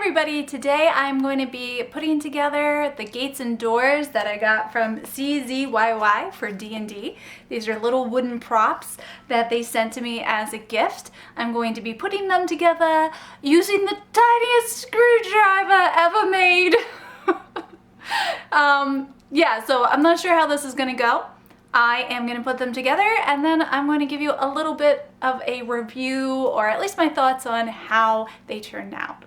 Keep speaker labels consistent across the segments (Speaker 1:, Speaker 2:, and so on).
Speaker 1: everybody, today I'm going to be putting together the gates and doors that I got from CZYY for D&D. These are little wooden props that they sent to me as a gift. I'm going to be putting them together using the tiniest screwdriver ever made. Yeah, so I'm not sure how this is going to go. I am going to put them together and then I'm going to give you a little bit of a review, or at least my thoughts on how they turned out.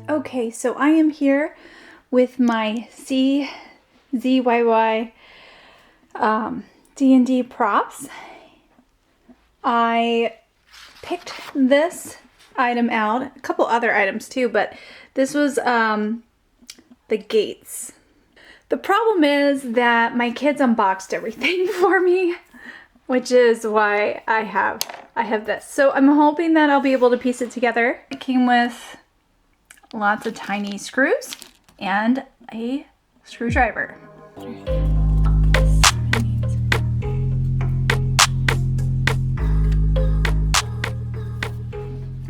Speaker 1: Okay, so I am here with my CZYY D&D props. I picked this item out, a couple other items too, but this was the gates. The problem is that my kids unboxed everything for me, which is why I have this. So I'm hoping that I'll be able to piece it together. It came with lots of tiny screws and a screwdriver.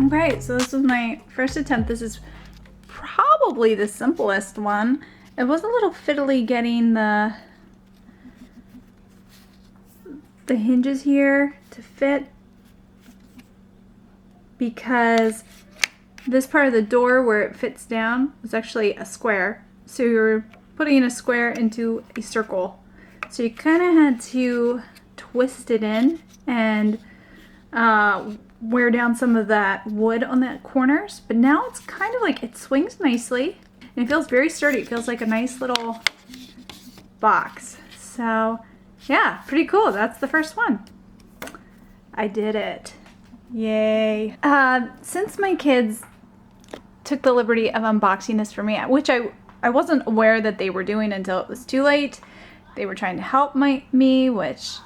Speaker 1: Okay, so this was my first attempt. This is probably the simplest one. It was a little fiddly getting the hinges here to fit, because this part of the door where it fits down is actually a square. So you're putting a square into a circle. So you kind of had to twist it in and wear down some of that wood on the corners. But now it's kind of like, it swings nicely and it feels very sturdy. It feels like a nice little box. So yeah, pretty cool. That's the first one. I did it. Yay. Since my kids took the liberty of unboxing this for me, which I wasn't aware that they were doing until it was too late. They were trying to help me, which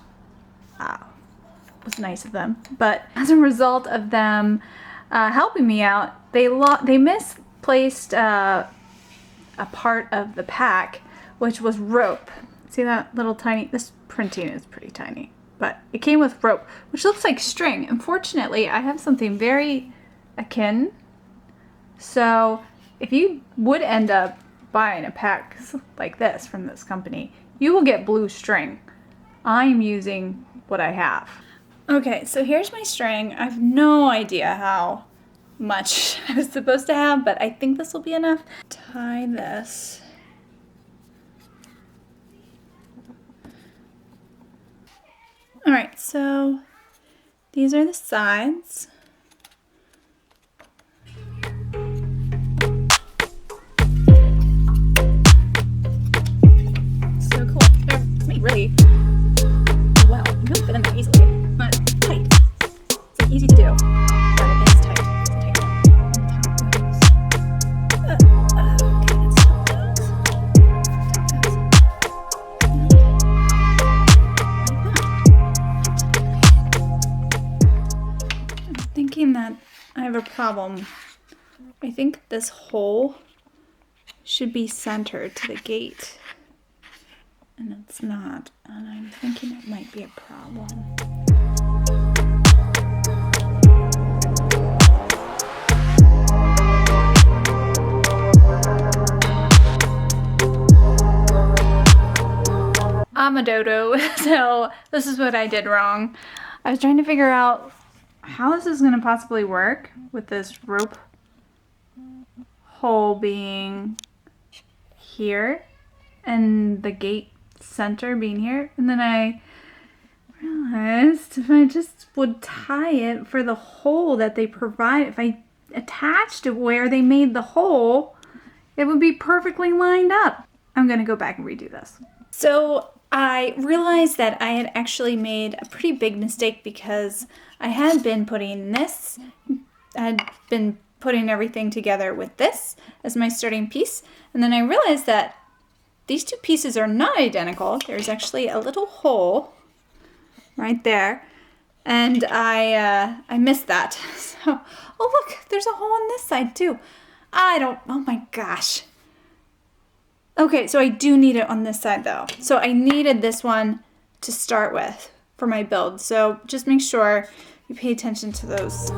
Speaker 1: was nice of them. But as a result of them helping me out, they misplaced a part of the pack, which was rope. See that little tiny, this printing is pretty tiny, but it came with rope, which looks like string. Unfortunately, I have something very akin. So if you would end up buying a pack like this from this company, you will get blue string. I'm using what I have. Okay, so here's my string. I have no idea how much I was supposed to have, but I think this will be enough. Tie this. All right, so these are the sides. So cool. They're made really well. You really fit in there easily, but tight. It's like easy to do, but it is tight. That I have a problem. I think this hole should be centered to the gate, and it's not, and I'm thinking it might be a problem. I'm a dodo, so this is what I did wrong. I was trying to figure out how this is going to possibly work with this rope hole being here and the gate center being here. And then I realized if I just would tie it for the hole that they provide, if I attached it where they made the hole, it would be perfectly lined up. I'm going to go back and redo this. So I realized that I had actually made a pretty big mistake, because I had been putting everything together with this as my starting piece. And then I realized that these two pieces are not identical. There's actually a little hole right there. And I missed that. So, oh look, there's a hole on this side too. Oh my gosh. Okay, so I do need it on this side though. So I needed this one to start with for my build. So just make sure you pay attention to those.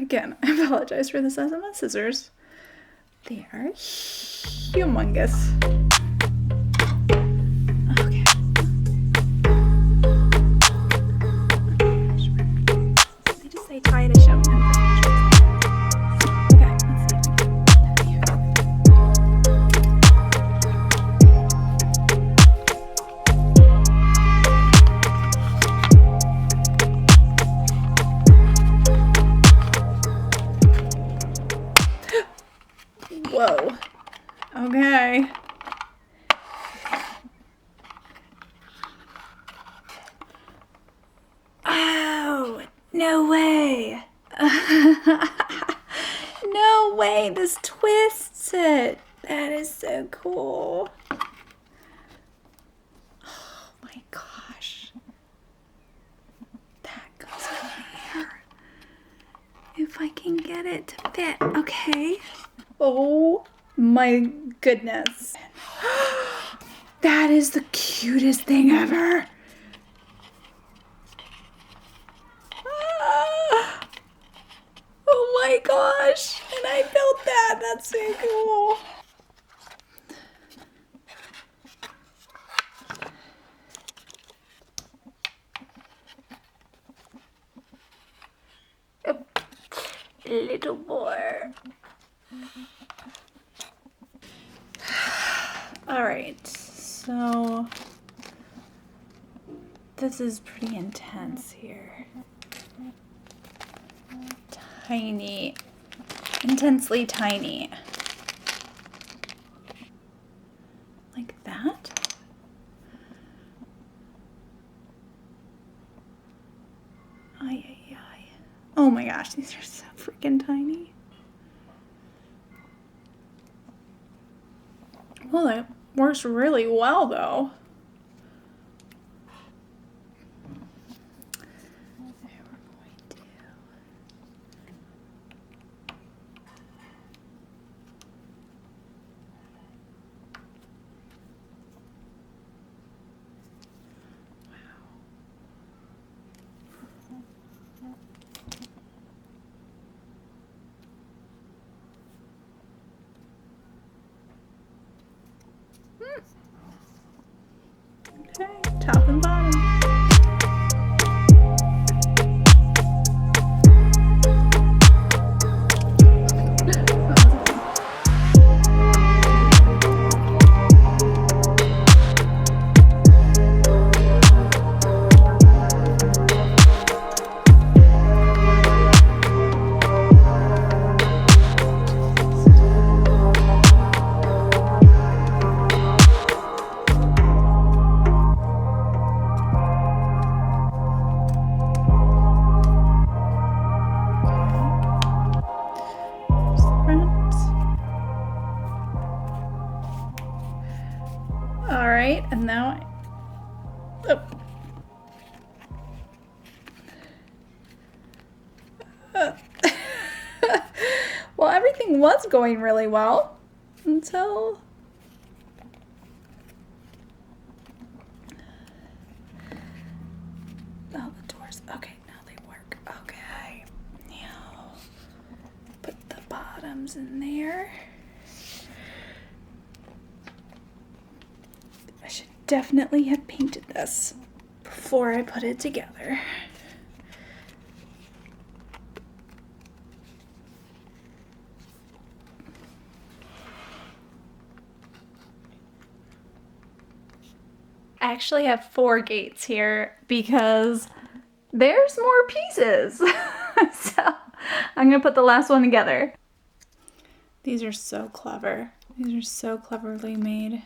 Speaker 1: Again, I apologize for the size of my scissors. They are humongous. Okay. They just say tie to show. Okay, let's see. Whoa. Okay. Oh, no way. No way. This twists it. That is so cool. Oh my gosh. That goes in there. If I can get it to fit. Okay. Oh my goodness. That is the cutest thing ever. Oh my gosh. And I built that. That's so cool. A little more. All right, so this is pretty intense here. Tiny, intensely tiny. Like that? Ay, ay, ay. Oh my gosh, these are so freaking tiny. Well, it works really well though. There we're going to. Okay, top and bottom. All right, and now well, everything was going really well until the doors. Okay, now they work. Okay, now put the bottoms in there. I should definitely have painted this before I put it together. I actually have 4 gates here because there's more pieces. So I'm gonna put the last one together. These are so clever. These are so cleverly made.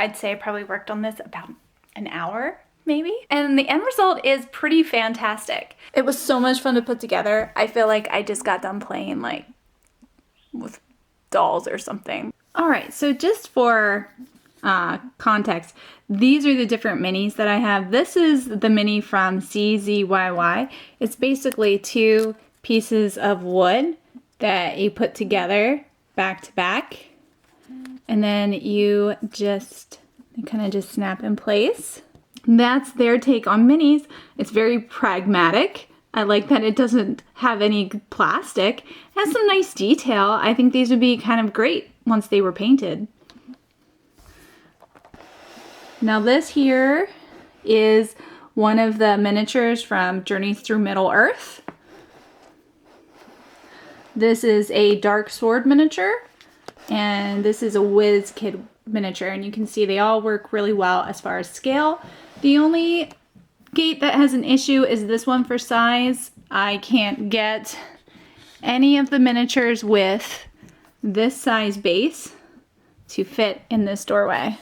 Speaker 1: I'd say I probably worked on this about an hour, maybe. And the end result is pretty fantastic. It was so much fun to put together. I feel like I just got done playing like with dolls or something. All right, so just for context, these are the different minis that I have. This is the mini from CZYY. It's basically 2 pieces of wood that you put together back to back, and then you kind of just snap in place. That's their take on minis. It's very pragmatic. I like that it doesn't have any plastic. It has some nice detail. I think these would be kind of great once they were painted. Now this here is one of the miniatures from Journeys Through Middle-earth. This is a Dark Sword miniature, and this is a Whiz Kid miniature, and you can see they all work really well as far as scale. The only gate that has an issue is this one for size. I can't get any of the miniatures with this size base to fit in this doorway.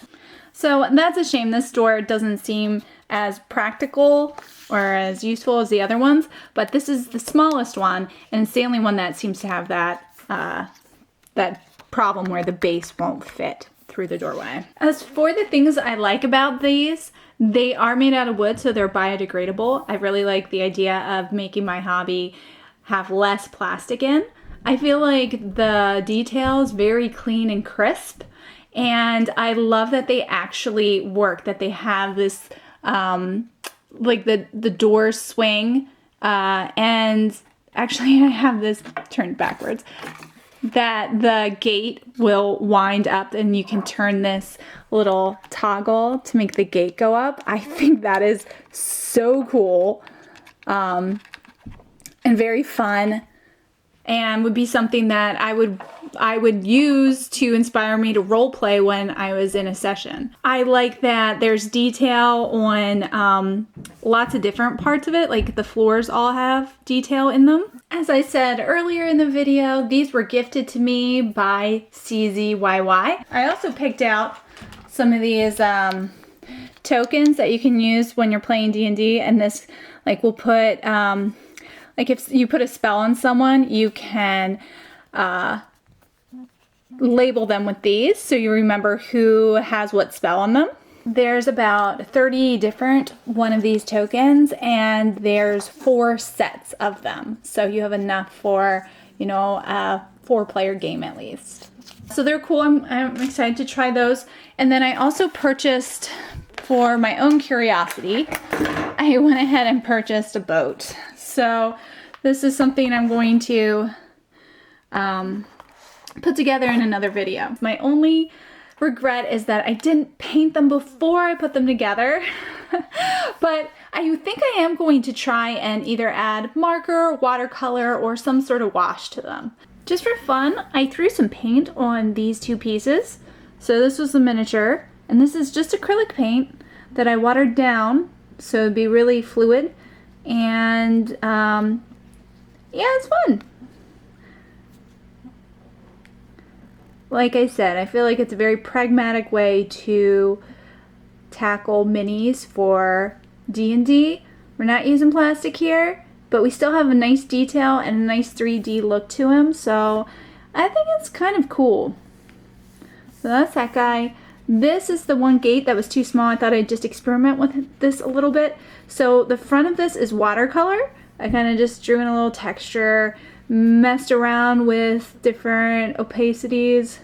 Speaker 1: So that's a shame. This door doesn't seem as practical or as useful as the other ones, but this is the smallest one, and it's the only one that seems to have that that problem where the base won't fit through the doorway. As for the things I like about these, they are made out of wood, so they're biodegradable. I really like the idea of making my hobby have less plastic in. I feel like the detail is very clean and crisp, and I love that they actually work, that they have this like the doors swing, and actually I have this turned backwards, that the gate will wind up and you can turn this little toggle to make the gate go up. I think that is so cool, and very fun, and would be something that I would use to inspire me to role play when I was in a session. I like that there's detail on lots of different parts of it, like the floors all have detail in them. As I said earlier in the video, these were gifted to me by CZYY. I also picked out some of these tokens that you can use when you're playing D&D, and this like will put like if you put a spell on someone, you can label them with these so you remember who has what spell on them. There's about 30 different one of these tokens, and there's 4 sets of them. So you have enough for, you know, a 4-player game at least. So they're cool. I'm excited to try those. And then I also purchased, for my own curiosity, I went ahead and purchased a boat. So this is something I'm going to put together in another video. My only regret is that I didn't paint them before I put them together. But I think I am going to try and either add marker, watercolor, or some sort of wash to them. Just for fun, I threw some paint on these 2 pieces. So this was the miniature, and this is just acrylic paint that I watered down so it'd be really fluid. And yeah, it's fun. Like I said, I feel like it's a very pragmatic way to tackle minis for D&D. We're not using plastic here, but we still have a nice detail and a nice 3D look to him, so I think it's kind of cool. So that's that guy. This is the one gate that was too small. I thought I'd just experiment with this a little bit. So the front of this is watercolor. I kind of just drew in a little texture, messed around with different opacities.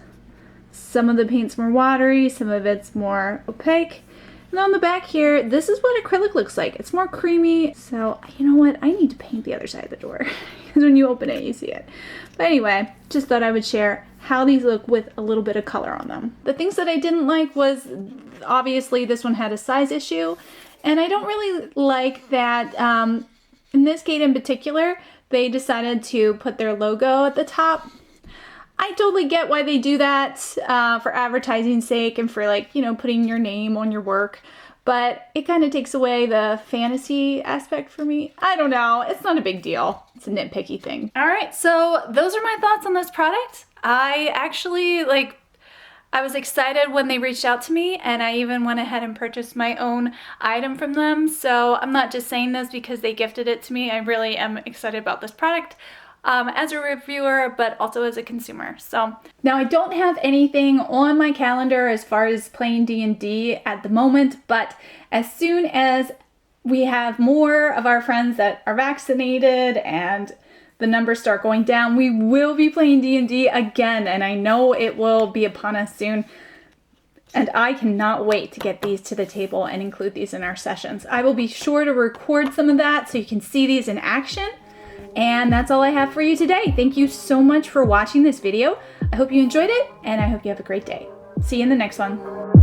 Speaker 1: Some of the paint's more watery, some of it's more opaque. And on the back here, this is what acrylic looks like. It's more creamy. So you know what? I need to paint the other side of the door because when you open it, you see it. But anyway, just thought I would share how these look with a little bit of color on them. The things that I didn't like was, obviously this one had a size issue, and I don't really like that in this gate in particular, they decided to put their logo at the top. I totally get why they do that for advertising sake and for, like, you know, putting your name on your work, but it kind of takes away the fantasy aspect for me. I don't know. It's not a big deal. It's a nitpicky thing. All right, so those are my thoughts on this product. I actually, like, I was excited when they reached out to me, and I even went ahead and purchased my own item from them. So I'm not just saying this because they gifted it to me. I really am excited about this product as a reviewer, but also as a consumer. So now I don't have anything on my calendar as far as playing D&D at the moment, but as soon as we have more of our friends that are vaccinated and the numbers start going down, we will be playing D&D again, and I know it will be upon us soon. And I cannot wait to get these to the table and include these in our sessions. I will be sure to record some of that so you can see these in action. And that's all I have for you today. Thank you so much for watching this video. I hope you enjoyed it, and I hope you have a great day. See you in the next one.